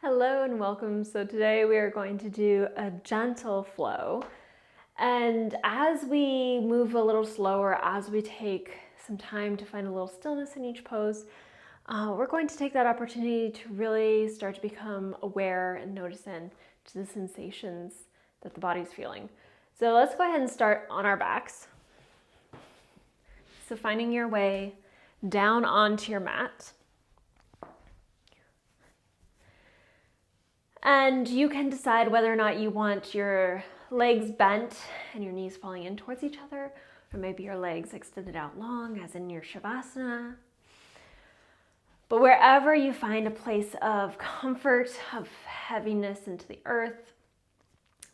Hello and welcome. So today we are going to do a gentle flow. And as we move a little slower, as we take some time to find a little stillness in each pose, we're going to take that opportunity to really start to become aware and notice in to the sensations that the body's feeling. So let's go ahead and start on our backs. So finding your way down onto your mat. And you can decide whether or not you want your legs bent and your knees falling in towards each other, or maybe your legs extended out long, as in your Shavasana. But wherever you find a place of comfort, of heaviness into the earth,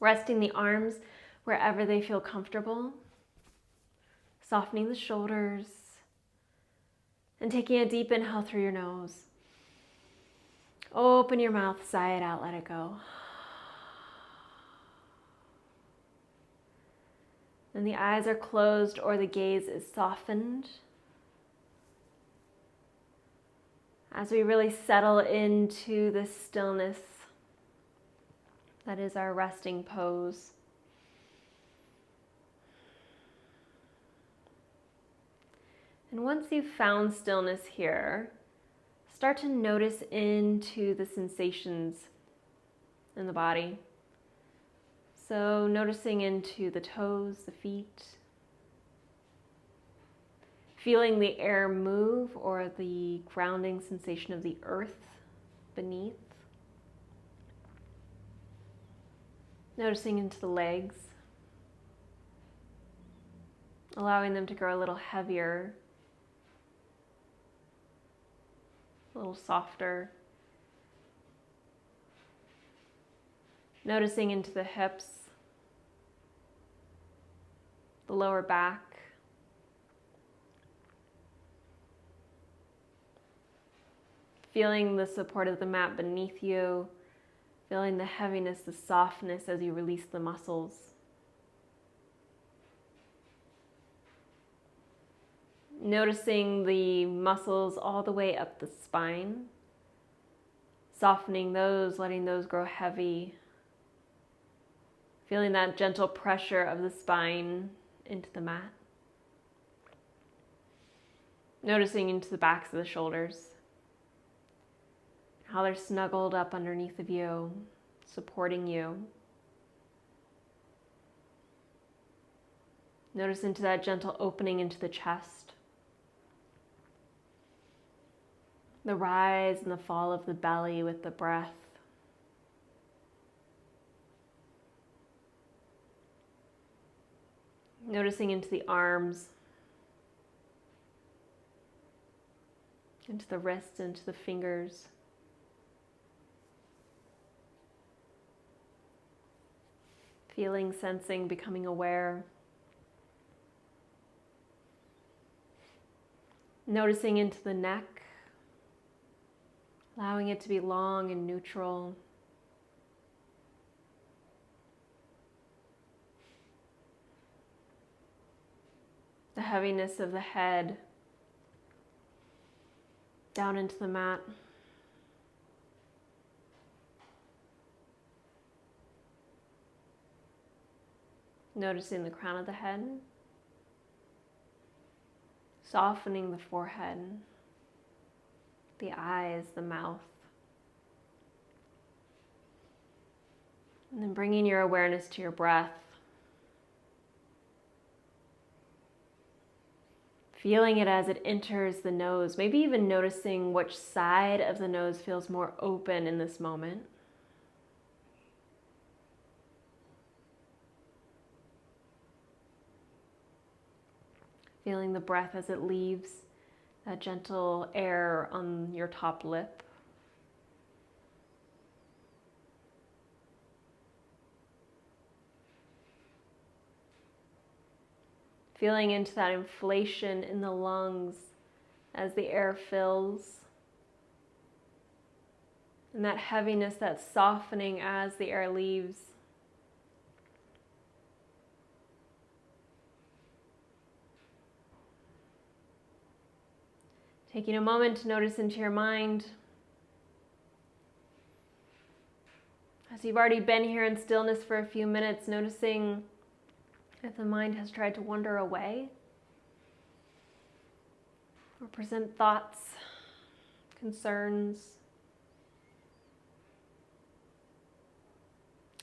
resting the arms wherever they feel comfortable, softening the shoulders, and taking a deep inhale through your nose. Open your mouth, sigh it out, let it go. And the eyes are closed or the gaze is softened. As we really settle into the stillness that is our resting pose. And once you've found stillness here, start to notice into the sensations in the body. So noticing into the toes, the feet, feeling the air move or the grounding sensation of the earth beneath. Noticing into the legs, allowing them to grow a little heavier, a little softer. Noticing into the hips, the lower back, feeling the support of the mat beneath you, feeling the heaviness, the softness as you release the muscles. Noticing the muscles all the way up the spine, softening those, letting those grow heavy. Feeling that gentle pressure of the spine into the mat. Noticing into the backs of the shoulders, how they're snuggled up underneath of you, supporting you. Notice into that gentle opening into the chest. The rise and the fall of the belly with the breath. Noticing into the arms, into the wrists, into the fingers. Feeling, sensing, becoming aware. Noticing into the neck, allowing it to be long and neutral. The heaviness of the head down into the mat. Noticing the crown of the head, softening the forehead, the eyes, the mouth. And then bringing your awareness to your breath. Feeling it as it enters the nose, maybe even noticing which side of the nose feels more open in this moment. Feeling the breath as it leaves, that gentle air on your top lip. Feeling into that inflation in the lungs as the air fills. And that heaviness, that softening as the air leaves. Taking a moment to notice into your mind As you've already been here in stillness for a few minutes, noticing if the mind has tried to wander away or present thoughts, concerns,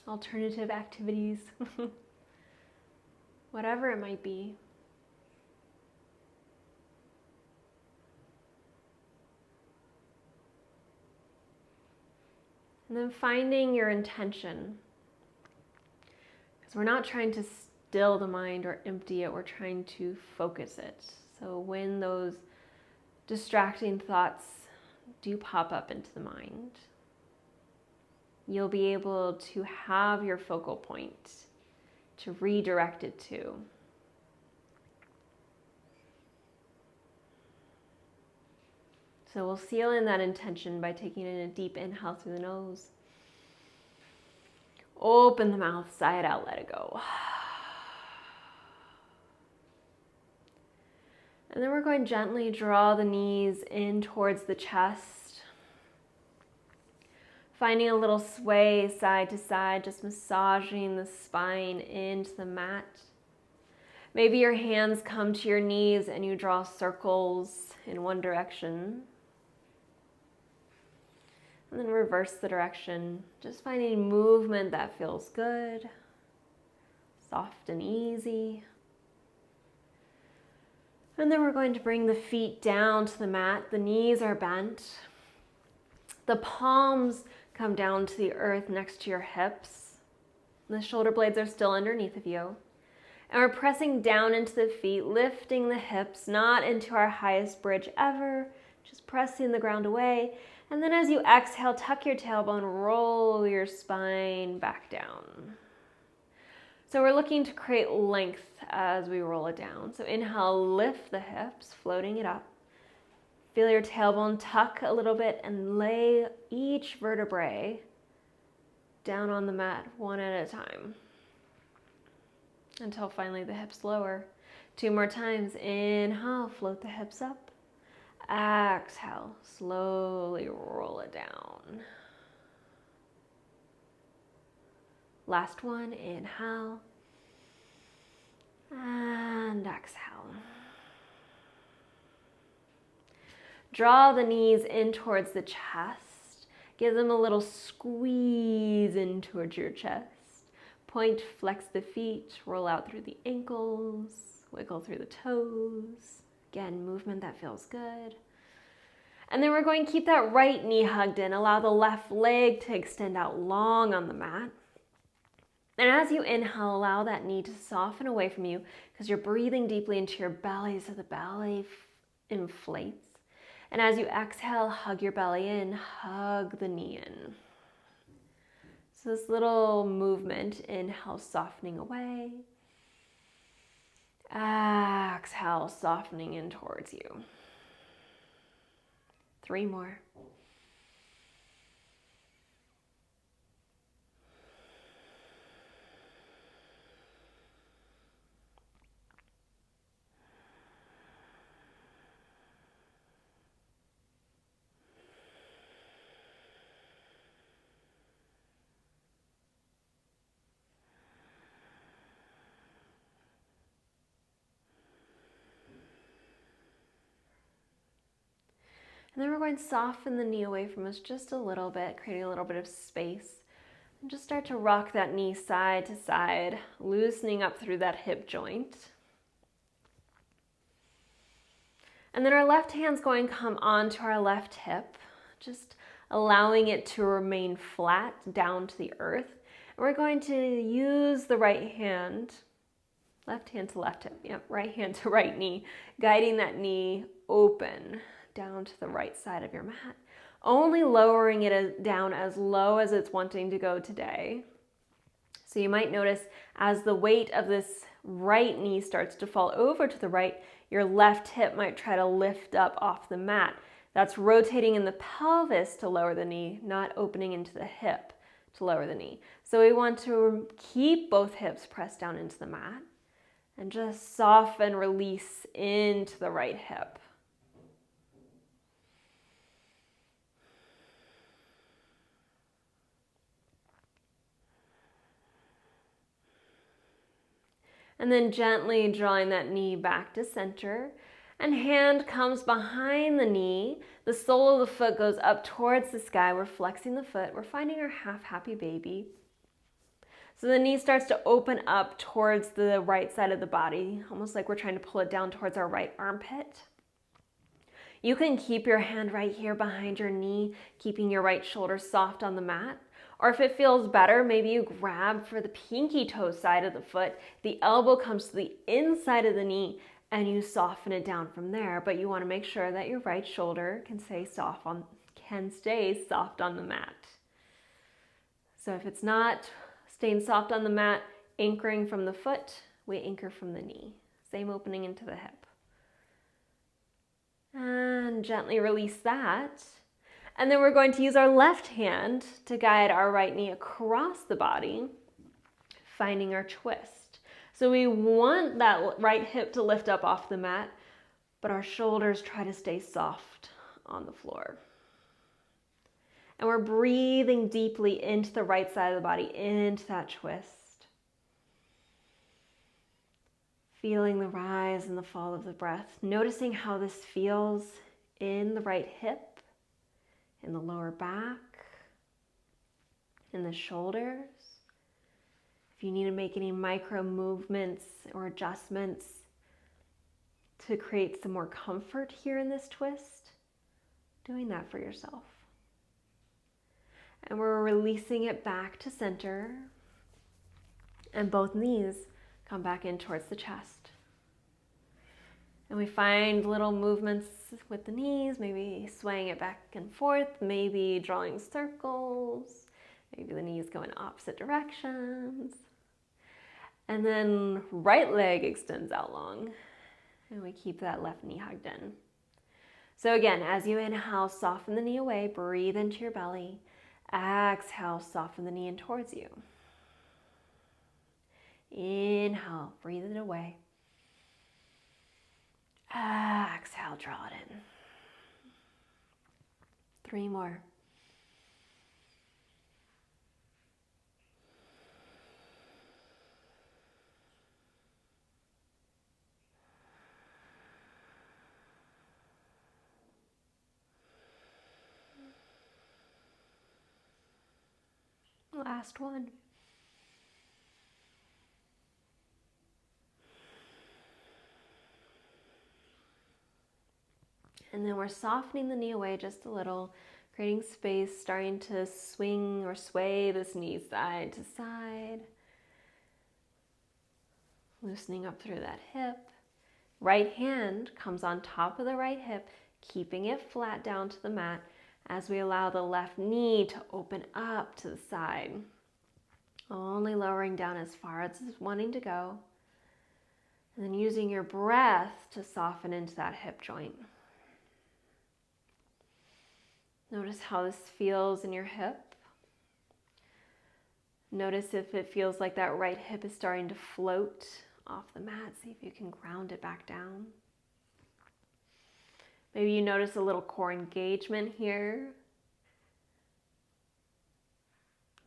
alternative activities, whatever it might be. And then finding your intention. Because we're not trying to still the mind or empty it, we're trying to focus it. So when those distracting thoughts do pop up into the mind, you'll be able to have your focal point to redirect it to. So we'll seal in that intention by taking in a deep inhale through the nose. Open the mouth, sigh it out, let it go. And then we're going to gently draw the knees in towards the chest. Finding a little sway side to side, just massaging the spine into the mat. Maybe your hands come to your knees and you draw circles in one direction. And then reverse the direction, just finding movement that feels good, soft and easy. And then we're going to bring the feet down to the mat. The knees are bent. The palms come down to the earth next to your hips. The shoulder blades are still underneath of you. And we're pressing down into the feet, lifting the hips, not into our highest bridge ever, just pressing the ground away. And then as you exhale, tuck your tailbone, roll your spine back down. So we're looking to create length as we roll it down. So inhale, lift the hips, floating it up. Feel your tailbone tuck a little bit and lay each vertebrae down on the mat one at a time until finally the hips lower. 2 more times. Inhale, float the hips up. Exhale, slowly roll it down. Last one, inhale. And exhale. Draw the knees in towards the chest. Give them a little squeeze in towards your chest. Point, flex the feet, roll out through the ankles, wiggle through the toes. Again, movement that feels good. And then we're going to keep that right knee hugged in. Allow the left leg to extend out long on the mat. And as you inhale, allow that knee to soften away from you because you're breathing deeply into your belly so the belly inflates. And as you exhale, hug your belly in, hug the knee in. So this little movement, inhale, softening away. Exhale, softening in towards you. 3 more. And then we're going to soften the knee away from us just a little bit, creating a little bit of space. And just start to rock that knee side to side, loosening up through that hip joint. And then our left hand's going to come onto our left hip, just allowing it to remain flat down to the earth. And we're going to use the right hand, left hand to left hip, yep, right hand to right knee, guiding that knee open down to the right side of your mat, only lowering it down as low as it's wanting to go today. So you might notice as the weight of this right knee starts to fall over to the right, your left hip might try to lift up off the mat. That's rotating in the pelvis to lower the knee, not opening into the hip to lower the knee. So we want to keep both hips pressed down into the mat and just soften, release into the right hip. And then gently drawing that knee back to center. And hand comes behind the knee. The sole of the foot goes up towards the sky. We're flexing the foot. We're finding our half happy baby. So the knee starts to open up towards the right side of the body, almost like we're trying to pull it down towards our right armpit. You can keep your hand right here behind your knee, keeping your right shoulder soft on the mat. Or if it feels better, maybe you grab for the pinky toe side of the foot. The elbow comes to the inside of the knee and you soften it down from there. But you want to make sure that your right shoulder can stay soft on the mat. So if it's not staying soft on the mat, anchoring from the foot, we anchor from the knee. Same opening into the hip. And gently release that. And then we're going to use our left hand to guide our right knee across the body, finding our twist. So we want that right hip to lift up off the mat, but our shoulders try to stay soft on the floor. And we're breathing deeply into the right side of the body, into that twist. Feeling the rise and the fall of the breath. Noticing how this feels in the right hip, in the lower back, in the shoulders. If you need to make any micro movements or adjustments to create some more comfort here in this twist, doing that for yourself. And we're releasing it back to center, and both knees come back in towards the chest. And we find little movements with the knees, maybe swaying it back and forth, maybe drawing circles, maybe the knees go in opposite directions. And then right leg extends out long, and we keep that left knee hugged in. So again, as you inhale, soften the knee away, breathe into your belly. Exhale, soften the knee in towards you. Inhale, breathe it away. Exhale, draw it in. 3 more. Last one. And then we're softening the knee away just a little, creating space, starting to swing or sway this knee side to side. Loosening up through that hip. Right hand comes on top of the right hip, keeping it flat down to the mat as we allow the left knee to open up to the side. Only lowering down as far as it's wanting to go. And then using your breath to soften into that hip joint. Notice how this feels in your hip. Notice if it feels like that right hip is starting to float off the mat. See if you can ground it back down. Maybe you notice a little core engagement here.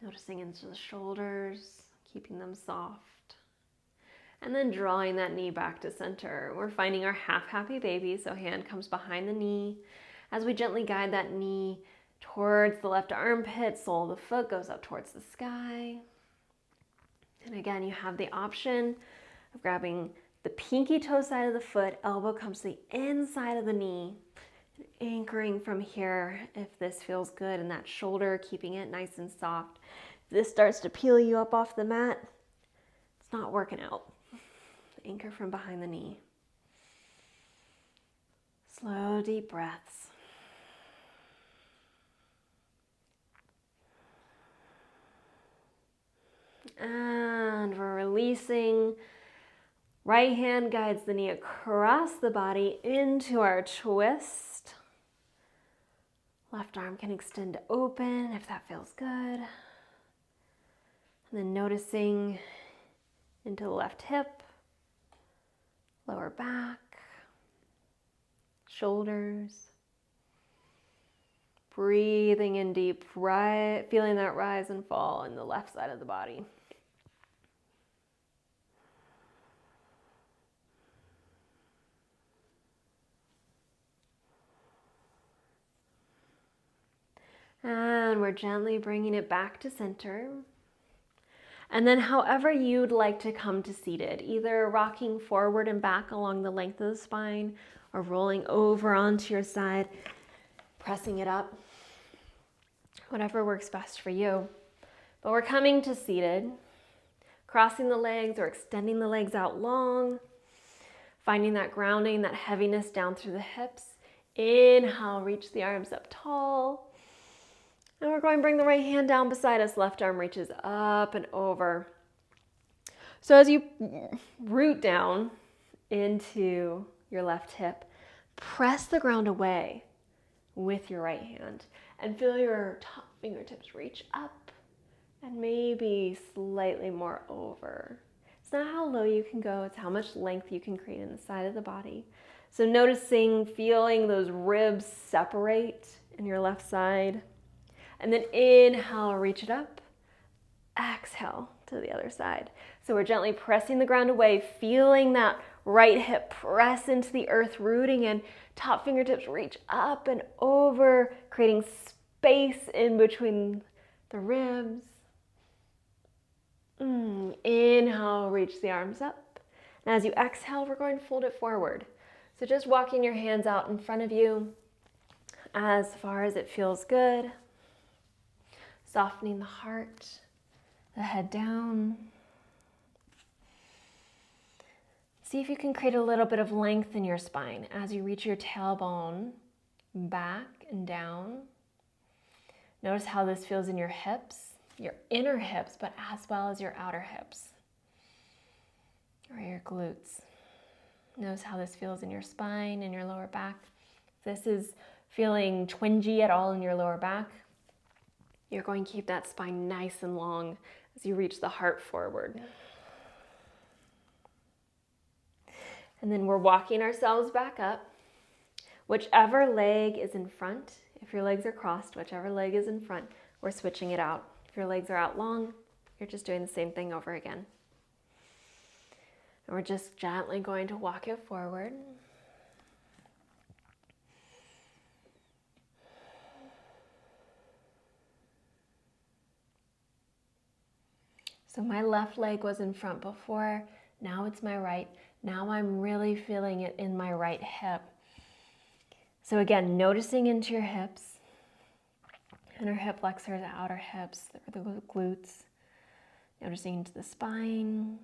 Noticing into the shoulders, keeping them soft. And then drawing that knee back to center. We're finding our half happy baby, so hand comes behind the knee. As we gently guide that knee towards the left armpit, sole of the foot goes up towards the sky. And again, you have the option of grabbing the pinky toe side of the foot, elbow comes to the inside of the knee, and anchoring from here if this feels good, and that shoulder, keeping it nice and soft. If this starts to peel you up off the mat, it's not working out. Anchor from behind the knee. Slow, deep breaths. And we're releasing. Right hand guides the knee across the body into our twist. Left arm can extend open if that feels good. And then noticing into the left hip, lower back, shoulders. Breathing in deep, feeling that rise and fall in the left side of the body. And we're gently bringing it back to center. And then however you'd like to come to seated, either rocking forward and back along the length of the spine or rolling over onto your side, pressing it up, whatever works best for you. But we're coming to seated, crossing the legs or extending the legs out long, finding that grounding, that heaviness down through the hips. Inhale, reach the arms up tall. And we're going to bring the right hand down beside us. Left arm reaches up and over. So as you root down into your left hip, press the ground away with your right hand and feel your top fingertips reach up and maybe slightly more over. It's not how low you can go, it's how much length you can create in the side of the body. So noticing, feeling those ribs separate in your left side. And then inhale, reach it up. Exhale to the other side. So we're gently pressing the ground away, feeling that right hip press into the earth, rooting in. Top fingertips reach up and over, creating space in between the ribs. Inhale, reach the arms up. And as you exhale, we're going to fold it forward. So just walking your hands out in front of you as far as it feels good. Softening the heart, the head down. See if you can create a little bit of length in your spine as you reach your tailbone back and down. Notice how this feels in your hips, your inner hips, but as well as your outer hips or your glutes. Notice how this feels in your spine and your lower back. If this is feeling twingy at all in your lower back, you're going to keep that spine nice and long as you reach the heart forward. And then we're walking ourselves back up. Whichever leg is in front, if your legs are crossed, whichever leg is in front, we're switching it out. If your legs are out long, you're just doing the same thing over again. And we're just gently going to walk it forward. So my left leg was in front before, now it's my right. Now I'm really feeling it in my right hip. So again, noticing into your hips, inner hip flexors, outer hips, the glutes. Noticing into the spine.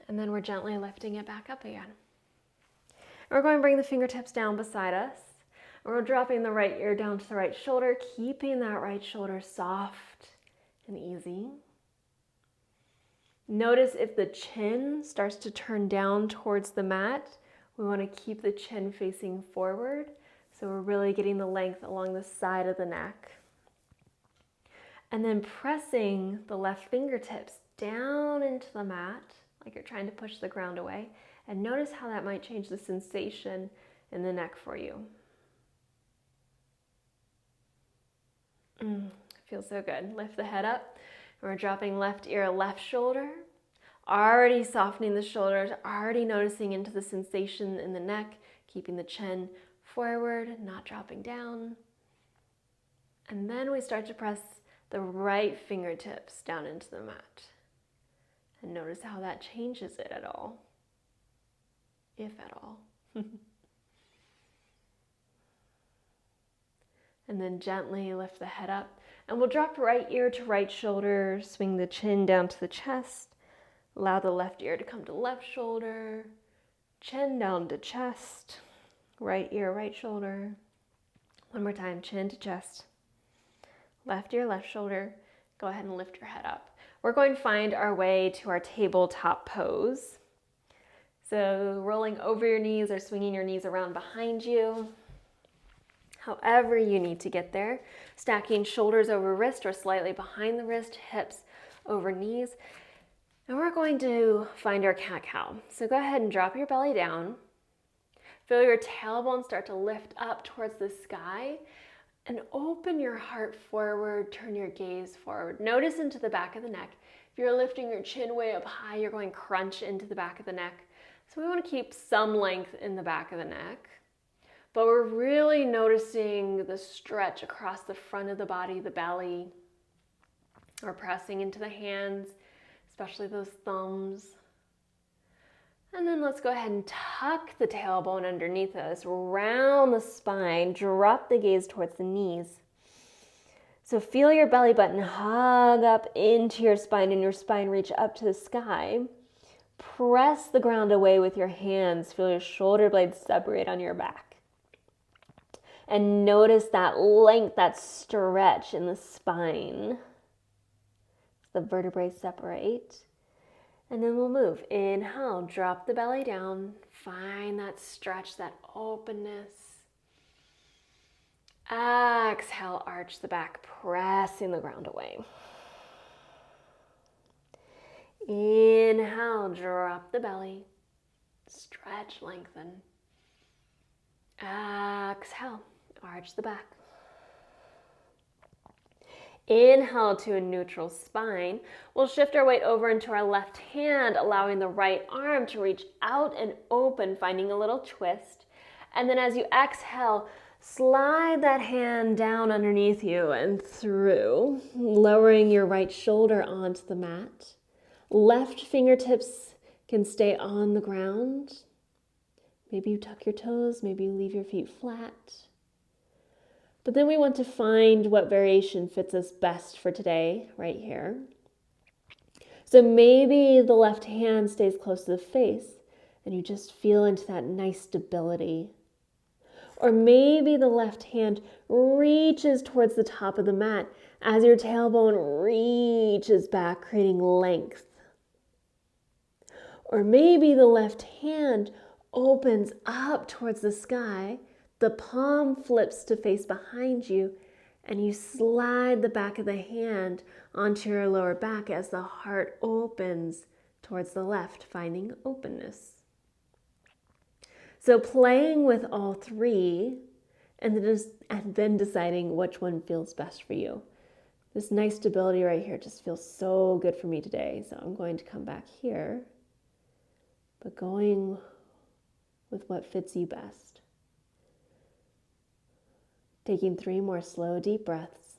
And then we're gently lifting it back up again. We're going to bring the fingertips down beside us. We're dropping the right ear down to the right shoulder, keeping that right shoulder soft and easy. Notice if the chin starts to turn down towards the mat, we want to keep the chin facing forward. So we're really getting the length along the side of the neck. And then pressing the left fingertips down into the mat, like you're trying to push the ground away. And notice how that might change the sensation in the neck for you. Feels so good. Lift the head up. We're dropping left ear, left shoulder. Already softening the shoulders, already noticing into the sensation in the neck, keeping the chin forward, not dropping down. And then we start to press the right fingertips down into the mat. And notice how that changes it at all, if at all. And then gently lift the head up. And we'll drop right ear to right shoulder, swing the chin down to the chest. Allow the left ear to come to left shoulder, chin down to chest, right ear, right shoulder. One more time, chin to chest, left ear, left shoulder. Go ahead and lift your head up. We're going to find our way to our tabletop pose. So rolling over your knees or swinging your knees around behind you. However you need to get there. Stacking shoulders over wrist or slightly behind the wrist, hips over knees. And we're going to find our cat-cow. So go ahead and drop your belly down. Feel your tailbone start to lift up towards the sky. And open your heart forward, turn your gaze forward. Notice into the back of the neck. If you're lifting your chin way up high, you're going to crunch into the back of the neck. So we want to keep some length in the back of the neck. But we're really noticing the stretch across the front of the body, the belly. We're pressing into the hands, especially those thumbs. And then let's go ahead and tuck the tailbone underneath us, round the spine, drop the gaze towards the knees. So feel your belly button hug up into your spine and your spine reach up to the sky. Press the ground away with your hands. Feel your shoulder blades separate on your back. And notice that length, that stretch in the spine. The vertebrae separate. And then we'll move. Inhale, drop the belly down. Find that stretch, that openness. Exhale, arch the back, pressing the ground away. Inhale, drop the belly. Stretch, lengthen. Exhale, arch the back. Inhale to a neutral spine. We'll shift our weight over into our left hand, allowing the right arm to reach out and open, finding a little twist. And then as you exhale, slide that hand down underneath you and through, lowering your right shoulder onto the mat. Left fingertips can stay on the ground. Maybe you tuck your toes, maybe you leave your feet flat. But then we want to find what variation fits us best for today, right here. So maybe the left hand stays close to the face and you just feel into that nice stability. Or maybe the left hand reaches towards the top of the mat as your tailbone reaches back, creating length. Or maybe the left hand opens up towards the sky. The palm flips to face behind you, and you slide the back of the hand onto your lower back as the heart opens towards the left, finding openness. So playing with all three, and then deciding which one feels best for you. This nice stability right here just feels so good for me today, so I'm going to come back here, but going with what fits you best. Taking 3 more slow, deep breaths.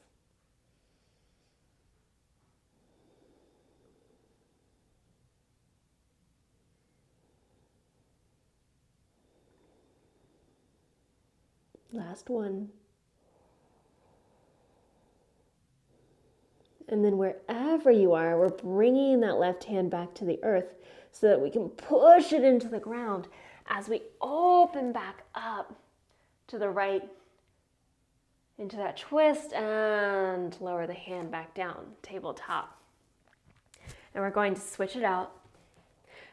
Last one. And then wherever you are, we're bringing that left hand back to the earth so that we can push it into the ground as we open back up to the right into that twist and lower the hand back down, tabletop. And we're going to switch it out.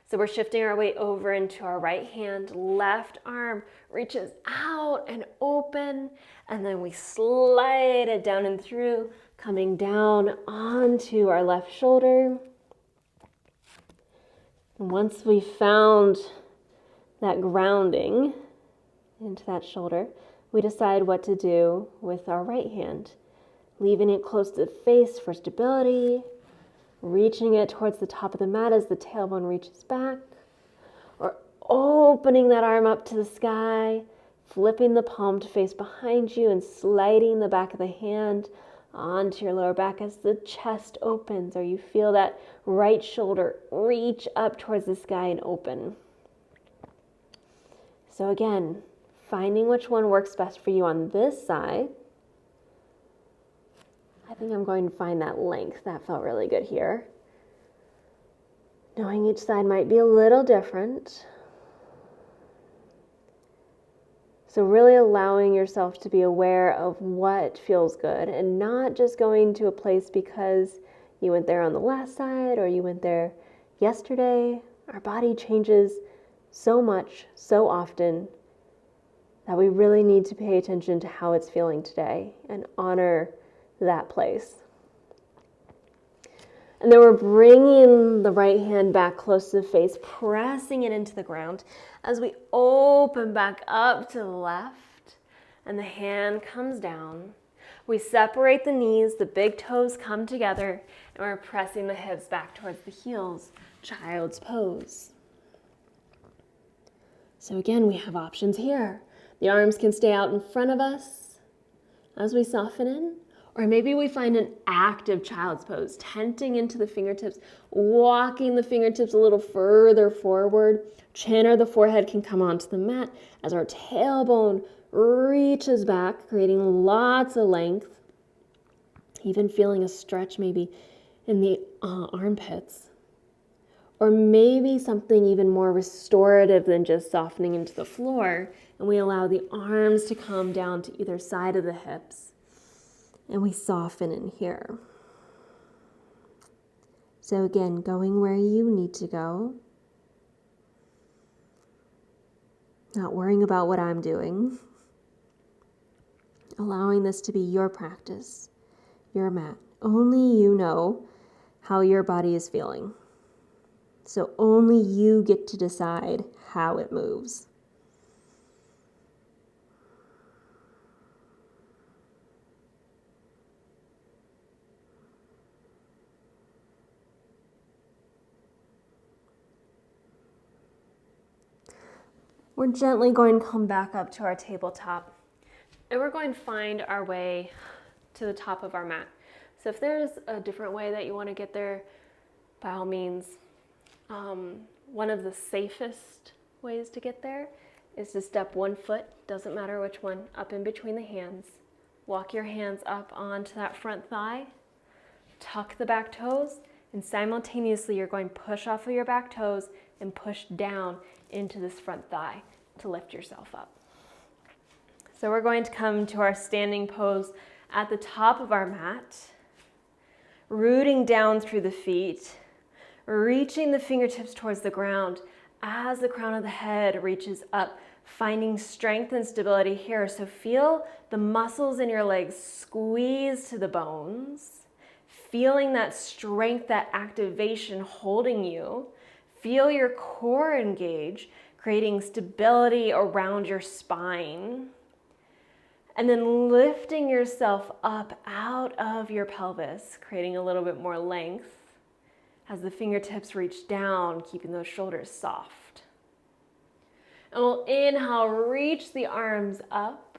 So we're shifting our weight over into our right hand, left arm reaches out and open, and then we slide it down and through, coming down onto our left shoulder. And once we found that grounding into that shoulder, we decide what to do with our right hand, leaving it close to the face for stability, reaching it towards the top of the mat as the tailbone reaches back, or opening that arm up to the sky, flipping the palm to face behind you and sliding the back of the hand onto your lower back as the chest opens, or you feel that right shoulder reach up towards the sky and open. So again, finding which one works best for you on this side. I think I'm going to find that length. That felt really good here. Knowing each side might be a little different. So really allowing yourself to be aware of what feels good and not just going to a place because you went there on the last side or you went there yesterday. Our body changes so much, so often, that we really need to pay attention to how it's feeling today and honor that place. And then we're bringing the right hand back close to the face, pressing it into the ground as we open back up to the left and the hand comes down. We separate the knees, the big toes come together, and we're pressing the hips back towards the heels, child's pose. So again, we have options here. The arms can stay out in front of us as we soften in. Or maybe we find an active child's pose, tenting into the fingertips, walking the fingertips a little further forward. Chin or the forehead can come onto the mat as our tailbone reaches back, creating lots of length. Even feeling a stretch maybe in the armpits. Or maybe something even more restorative than just softening into the floor. And we allow the arms to come down to either side of the hips. And we soften in here. So again, going where you need to go. Not worrying about what I'm doing. Allowing this to be your practice, your mat. Only you know how your body is feeling. So only you get to decide how it moves. We're gently going to come back up to our tabletop, and we're going to find our way to the top of our mat. So if there's a different way that you want to get there, by all means. One of the safest ways to get there is to step one foot, doesn't matter which one, up in between the hands. Walk your hands up onto that front thigh, tuck the back toes, and simultaneously you're going to push off of your back toes and push down into this front thigh to lift yourself up. So we're going to come to our standing pose at the top of our mat, rooting down through the feet, reaching the fingertips towards the ground as the crown of the head reaches up, finding strength and stability here. So feel the muscles in your legs squeeze to the bones, feeling that strength, that activation holding you. Feel your core engage, creating stability around your spine. And then lifting yourself up out of your pelvis, creating a little bit more length as the fingertips reach down, keeping those shoulders soft. And we'll inhale, reach the arms up,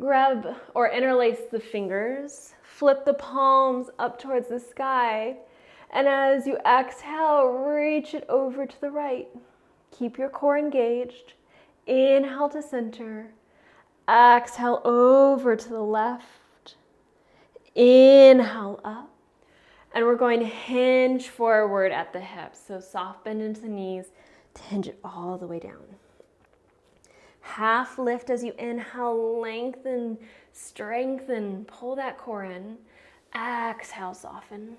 grab or interlace the fingers, flip the palms up towards the sky, and as you exhale, reach it over to the right. Keep your core engaged. Inhale to center. Exhale over to the left. Inhale up. And we're going to hinge forward at the hips. So soft bend into the knees to hinge it all the way down. Half lift as you inhale, lengthen, strengthen, pull that core in. Exhale, soften.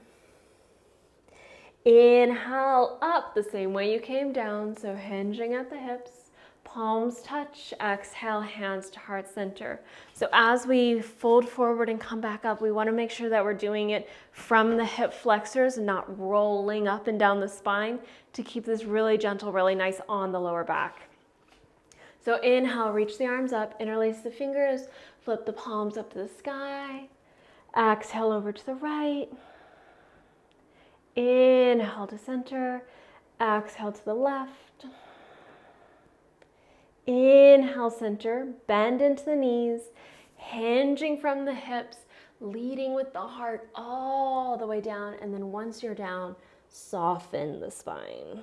Inhale up the same way you came down, so hinging at the hips. Palms touch, exhale, hands to heart center. So as we fold forward and come back up, we want to make sure that we're doing it from the hip flexors and not rolling up and down the spine to keep this really gentle, really nice on the lower back. So inhale, reach the arms up, interlace the fingers, flip the palms up to the sky. Exhale over to the right. Inhale to center, exhale to the left. Inhale, center, bend into the knees, hinging from the hips, leading with the heart all the way down. And then once you're down, soften the spine.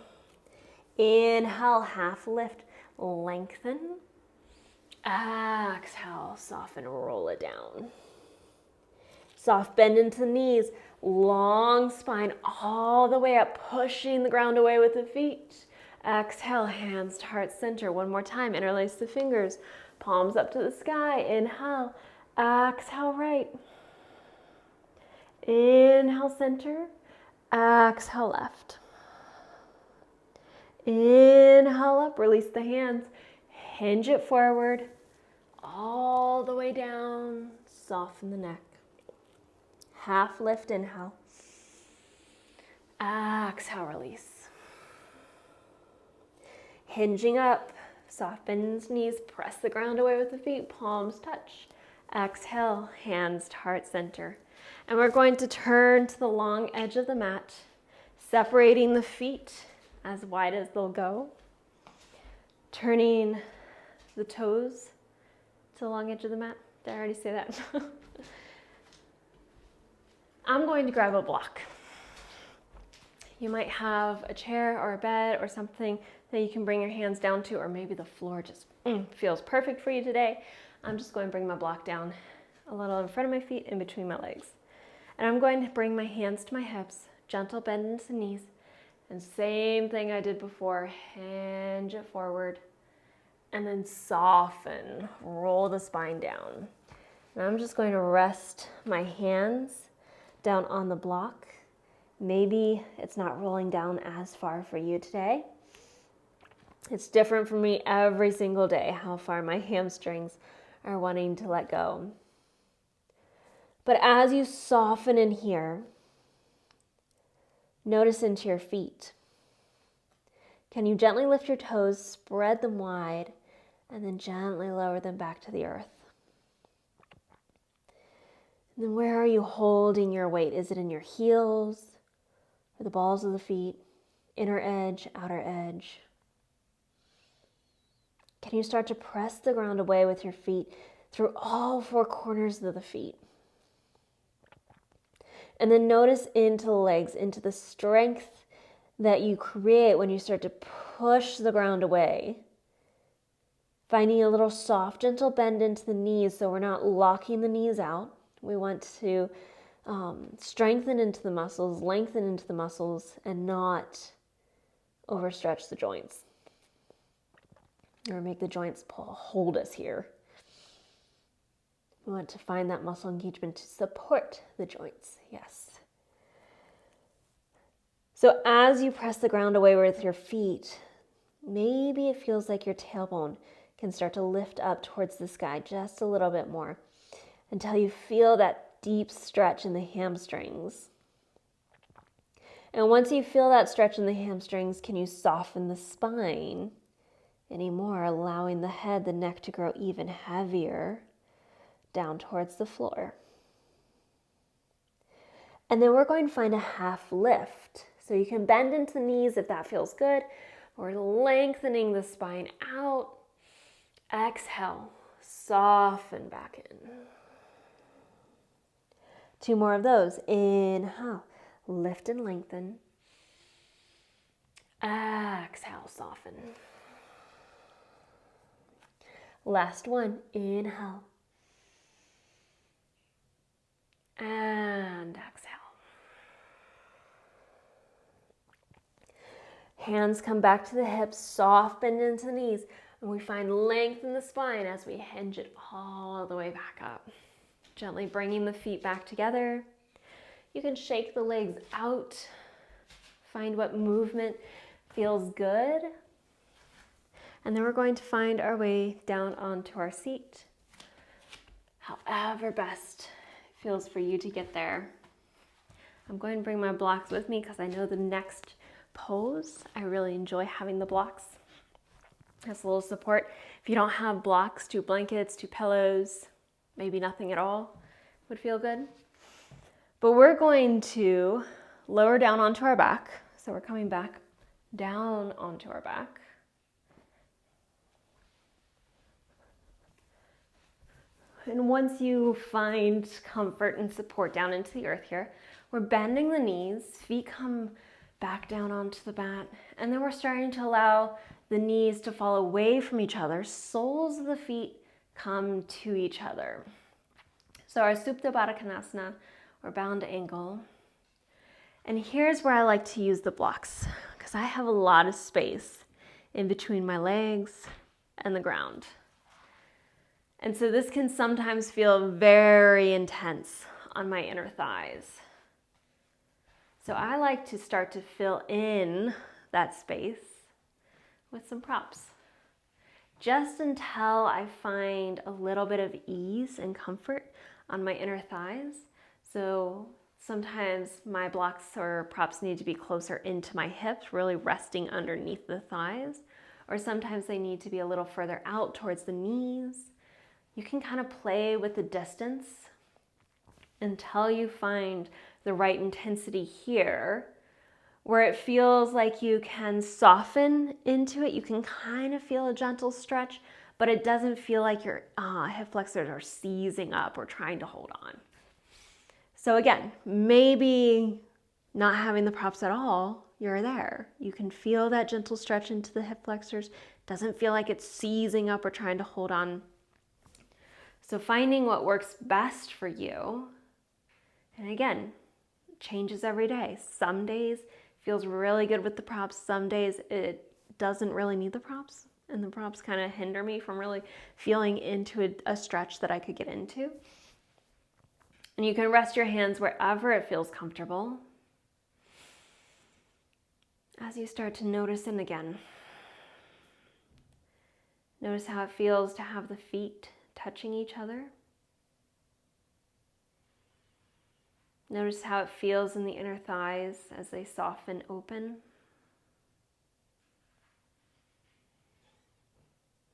Inhale, half lift, lengthen. Exhale, soften, roll it down. Soft bend into the knees, long spine all the way up, pushing the ground away with the feet. Exhale, hands to heart center. One more time, interlace the fingers, palms up to the sky. Inhale, exhale right. Inhale, center, exhale, left. Inhale up, release the hands, hinge it forward, all the way down, soften the neck. Half lift, inhale. Exhale, release. Hinging up, soft bend knees, press the ground away with the feet, palms touch. Exhale, hands to heart center. And we're going to turn to the long edge of the mat, separating the feet as wide as they'll go. Turning the toes the long edge of the mat. Did I already say that? I'm going to grab a block. You might have a chair or a bed or something that you can bring your hands down to, or maybe the floor just feels perfect for you today. I'm just going to bring my block down a little in front of my feet, in between my legs. And I'm going to bring my hands to my hips, gentle bend into the knees, and same thing I did before, hinge it forward, and then soften, roll the spine down. And I'm just going to rest my hands down on the block. Maybe it's not rolling down as far for you today. It's different for me every single day how far my hamstrings are wanting to let go. But as you soften in here, notice into your feet. Can you gently lift your toes, spread them wide, and then gently lower them back to the earth? And then where are you holding your weight? Is it in your heels or the balls of the feet? Inner edge, outer edge? Can you start to press the ground away with your feet through all four corners of the feet? And then notice into the legs, into the strength that you create when you start to push the ground away. Finding a little soft, gentle bend into the knees so we're not locking the knees out. We want to strengthen into the muscles, lengthen into the muscles, and not overstretch the joints or make the joints hold us here. We want to find that muscle engagement to support the joints. Yes. So as you press the ground away with your feet, maybe it feels like your tailbone can start to lift up towards the sky just a little bit more until you feel that deep stretch in the hamstrings. And once you feel that stretch in the hamstrings, can you soften the spine anymore, allowing the head, the neck to grow even heavier down towards the floor. And then we're going to find a half lift. So you can bend into the knees if that feels good. We're lengthening the spine out. Exhale, soften back in. 2 more of those. Inhale, lift and lengthen. Exhale, soften. Last one, inhale. And exhale. Hands come back to the hips, soft bend into the knees, and we find length in the spine as we hinge it all the way back up. Gently bringing the feet back together. You can shake the legs out. Find what movement feels good. And then we're going to find our way down onto our seat. However best feels for you to get there. I'm going to bring my blocks with me because I know the next pose, I really enjoy having the blocks. That's a little support. If you don't have blocks, 2 blankets, 2 pillows, maybe nothing at all would feel good. But we're going to lower down onto our back. So we're coming back down onto our back. And once you find comfort and support down into the earth here, we're bending the knees, feet come back down onto the mat, and then we're starting to allow the knees to fall away from each other. Soles of the feet come to each other. So our Supta Baddha Konasana, or bound angle. And here's where I like to use the blocks, because I have a lot of space in between my legs and the ground. And so this can sometimes feel very intense on my inner thighs. So I like to start to fill in that space with some props, just until I find a little bit of ease and comfort on my inner thighs. So sometimes my blocks or props need to be closer into my hips, really resting underneath the thighs, or sometimes they need to be a little further out towards the knees. You can kind of play with the distance until you find the right intensity here, where it feels like you can soften into it. You can kind of feel a gentle stretch, but it doesn't feel like your hip flexors are seizing up or trying to hold on. So again, maybe not having the props at all, you're there. You can feel that gentle stretch into the hip flexors. Doesn't feel like it's seizing up or trying to hold on. So finding what works best for you. And again, changes every day. Some days feels really good with the props. Some days it doesn't really need the props. And the props kind of hinder me from really feeling into a stretch that I could get into. And you can rest your hands wherever it feels comfortable. As you start to notice in again. Notice how it feels to have the feet touching each other. Notice how it feels in the inner thighs as they soften open.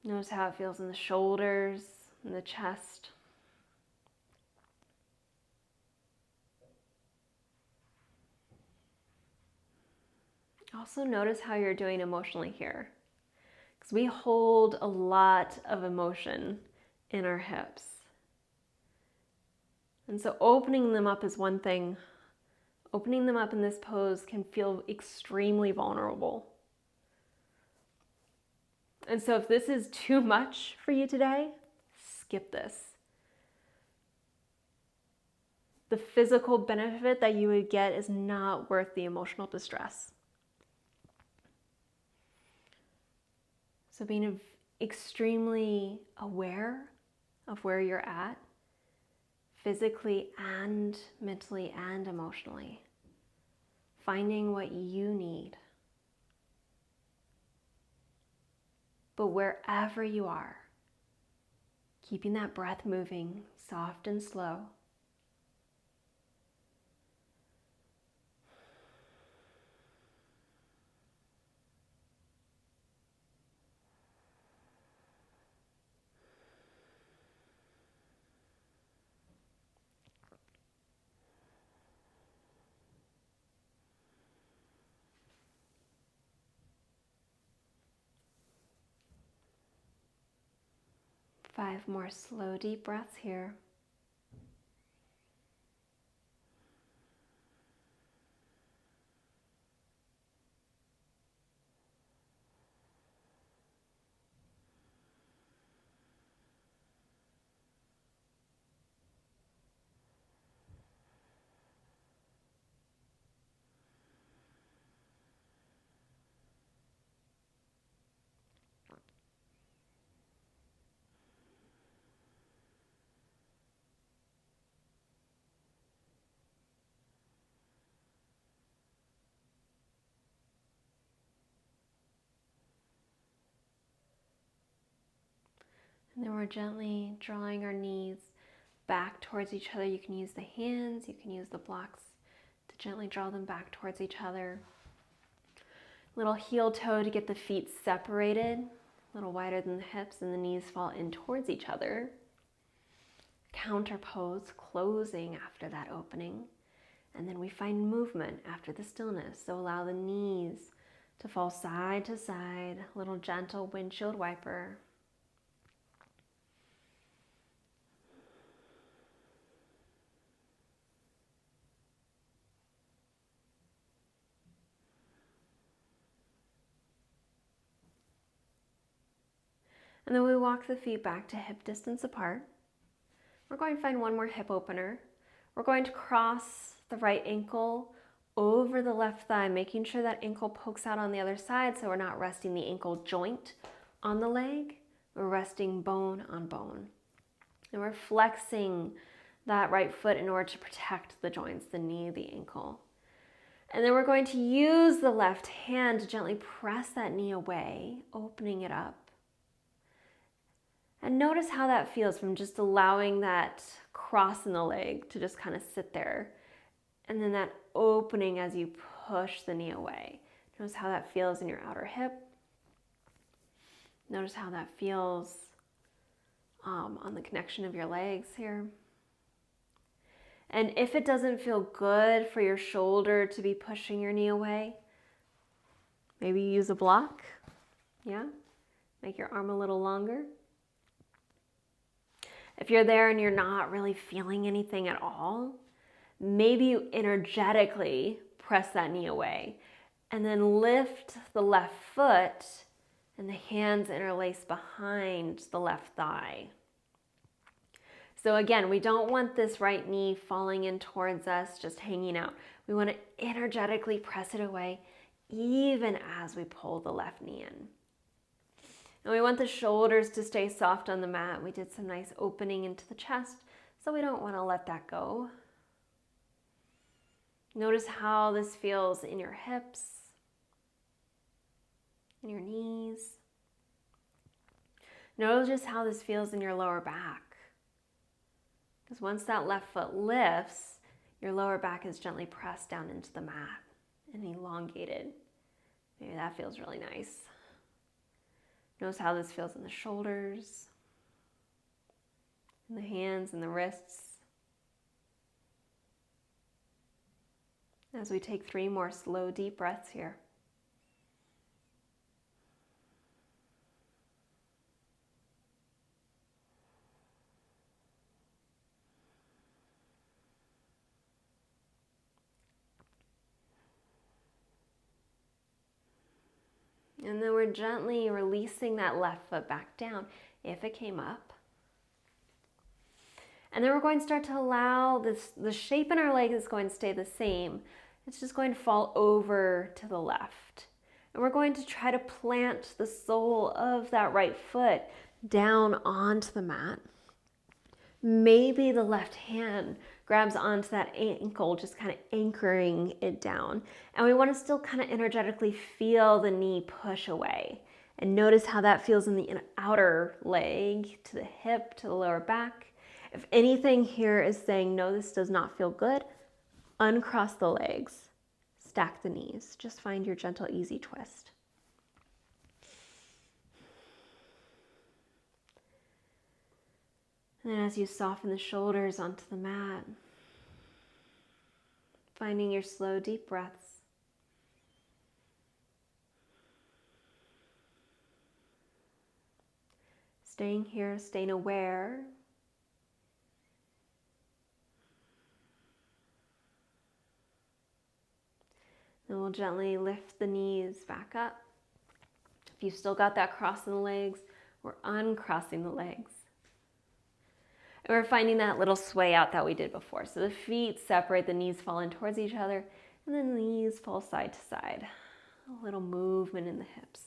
Notice how it feels in the shoulders and the chest. Also notice how you're doing emotionally here. Because we hold a lot of emotion in our hips. And so opening them up is one thing. Opening them up in this pose can feel extremely vulnerable. And so if this is too much for you today, skip this. The physical benefit that you would get is not worth the emotional distress. So being extremely aware of where you're at, physically and mentally and emotionally. Finding what you need. But wherever you are, keeping that breath moving, soft and slow. Five more slow, deep breaths here. And then we're gently drawing our knees back towards each other. You can use the hands, you can use the blocks to gently draw them back towards each other. Little heel toe to get the feet separated, a little wider than the hips, and the knees fall in towards each other. Counter pose, closing after that opening. And then we find movement after the stillness. So allow the knees to fall side to side, a little gentle windshield wiper. And then we walk the feet back to hip distance apart. We're going to find one more hip opener. We're going to cross the right ankle over the left thigh, making sure that ankle pokes out on the other side so we're not resting the ankle joint on the leg. We're resting bone on bone. And we're flexing that right foot in order to protect the joints, the knee, the ankle. And then we're going to use the left hand to gently press that knee away, opening it up. And notice how that feels from just allowing that cross in the leg to just kind of sit there. And then that opening as you push the knee away. Notice how that feels in your outer hip. Notice how that feels on the connection of your legs here. And if it doesn't feel good for your shoulder to be pushing your knee away, maybe use a block. Yeah, make your arm a little longer. If you're there and you're not really feeling anything at all, maybe you energetically press that knee away and then lift the left foot and the hands interlace behind the left thigh. So again, we don't want this right knee falling in towards us, just hanging out. We want to energetically press it away even as we pull the left knee in. And we want the shoulders to stay soft on the mat. We did some nice opening into the chest, so we don't want to let that go. Notice how this feels in your hips, in your knees. Notice how this feels in your lower back. Because once that left foot lifts, your lower back is gently pressed down into the mat and elongated. Maybe that feels really nice. Notice how this feels in the shoulders, in the hands and the wrists. As we take 3 more slow, deep breaths here. And then we're gently releasing that left foot back down if it came up. And then we're going to start to allow the shape in our leg is going to stay the same. It's just going to fall over to the left. And we're going to try to plant the sole of that right foot down onto the mat. Maybe the left hand grabs onto that ankle, just kind of anchoring it down. And we want to still kind of energetically feel the knee push away. And notice how that feels in the outer leg, to the hip, to the lower back. If anything here is saying, no, this does not feel good, uncross the legs, stack the knees. Just find your gentle, easy twist. And then as you soften the shoulders onto the mat, finding your slow, deep breaths. Staying here, staying aware. Then we'll gently lift the knees back up. If you've still got that cross in the legs, we're uncrossing the legs. And we're finding that little sway out that we did before. So the feet separate, the knees fall in towards each other, and then the knees fall side to side. A little movement in the hips.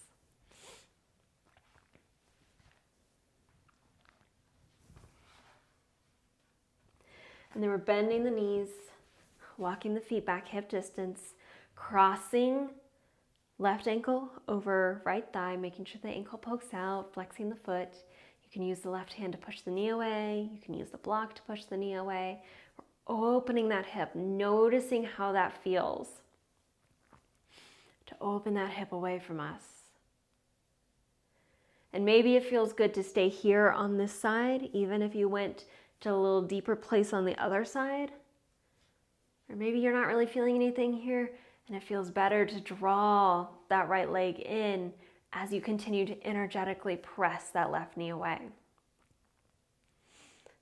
And then we're bending the knees, walking the feet back hip distance, crossing left ankle over right thigh, making sure the ankle pokes out, flexing the foot. You can use the left hand to push the knee away. You can use the block to push the knee away. We're opening that hip, noticing how that feels. To open that hip away from us. And maybe it feels good to stay here on this side, even if you went to a little deeper place on the other side. Or maybe you're not really feeling anything here, and it feels better to draw that right leg in as you continue to energetically press that left knee away.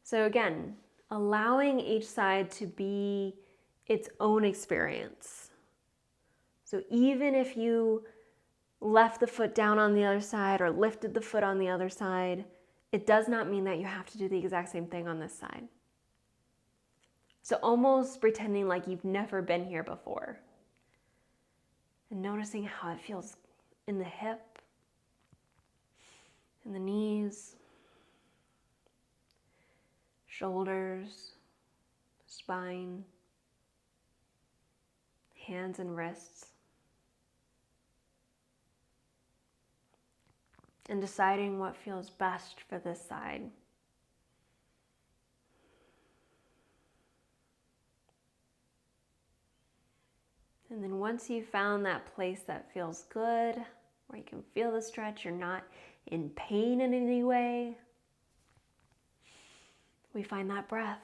So again, allowing each side to be its own experience. So even if you left the foot down on the other side or lifted the foot on the other side, it does not mean that you have to do the exact same thing on this side. So almost pretending like you've never been here before. And noticing how it feels in the hip, in the knees, shoulders, spine, hands and wrists. And deciding what feels best for this side. And then once you've found that place that feels good, where you can feel the stretch, you're not in pain in any way, we find that breath.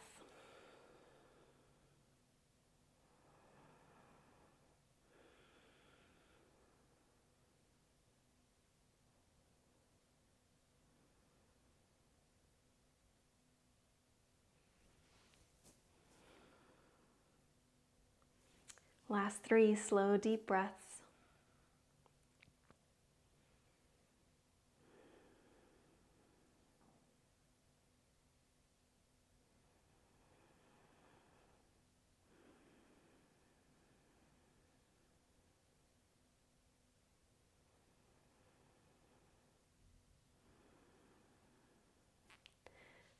Last 3 slow, deep breaths.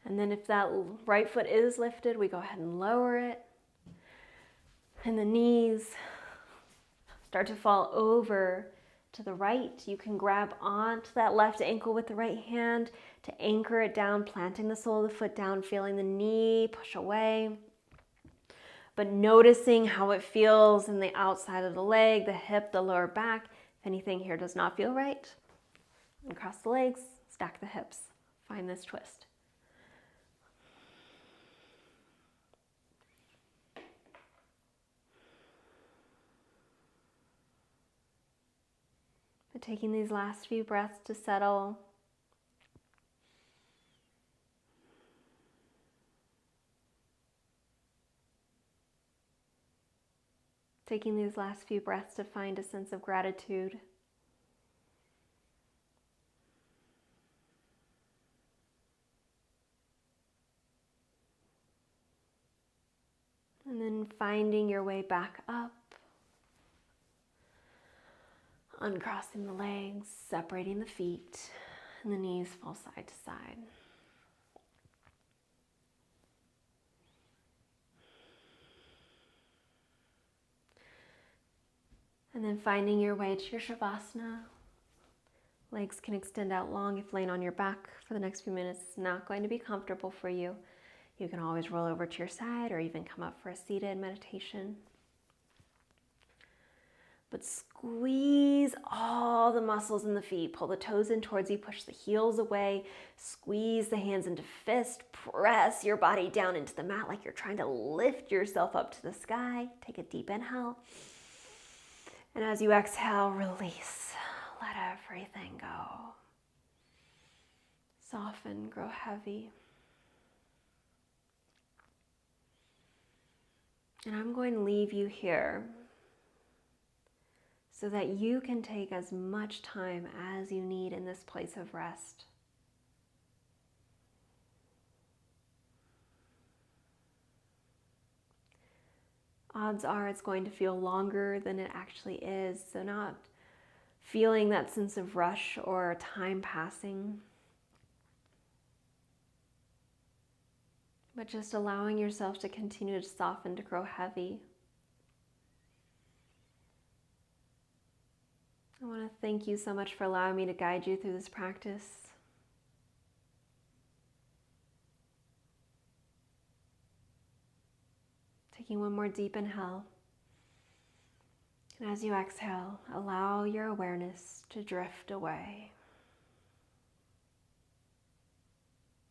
And then if that right foot is lifted, we go ahead and lower it. And the knees start to fall over to the right. You can grab onto that left ankle with the right hand to anchor it down, planting the sole of the foot down, feeling the knee push away. But noticing how it feels in the outside of the leg, the hip, the lower back. If anything here does not feel right, uncross the legs, stack the hips. Find this twist. But taking these last few breaths to settle. Taking these last few breaths to find a sense of gratitude. And then finding your way back up. Uncrossing the legs, separating the feet, and the knees fall side to side. And then finding your way to your Shavasana. Legs can extend out long if laying on your back for the next few minutes is not going to be comfortable for you. You can always roll over to your side or even come up for a seated meditation. But squeeze all the muscles in the feet. Pull the toes in towards you, push the heels away, squeeze the hands into fist, press your body down into the mat like you're trying to lift yourself up to the sky. Take a deep inhale. And as you exhale, release. Let everything go. Soften, grow heavy. And I'm going to leave you here so that you can take as much time as you need in this place of rest. Odds are it's going to feel longer than it actually is, so not feeling that sense of rush or time passing, but just allowing yourself to continue to soften, to grow heavy. I want to thank you so much for allowing me to guide you through this practice. Taking one more deep inhale. And as you exhale, allow your awareness to drift away.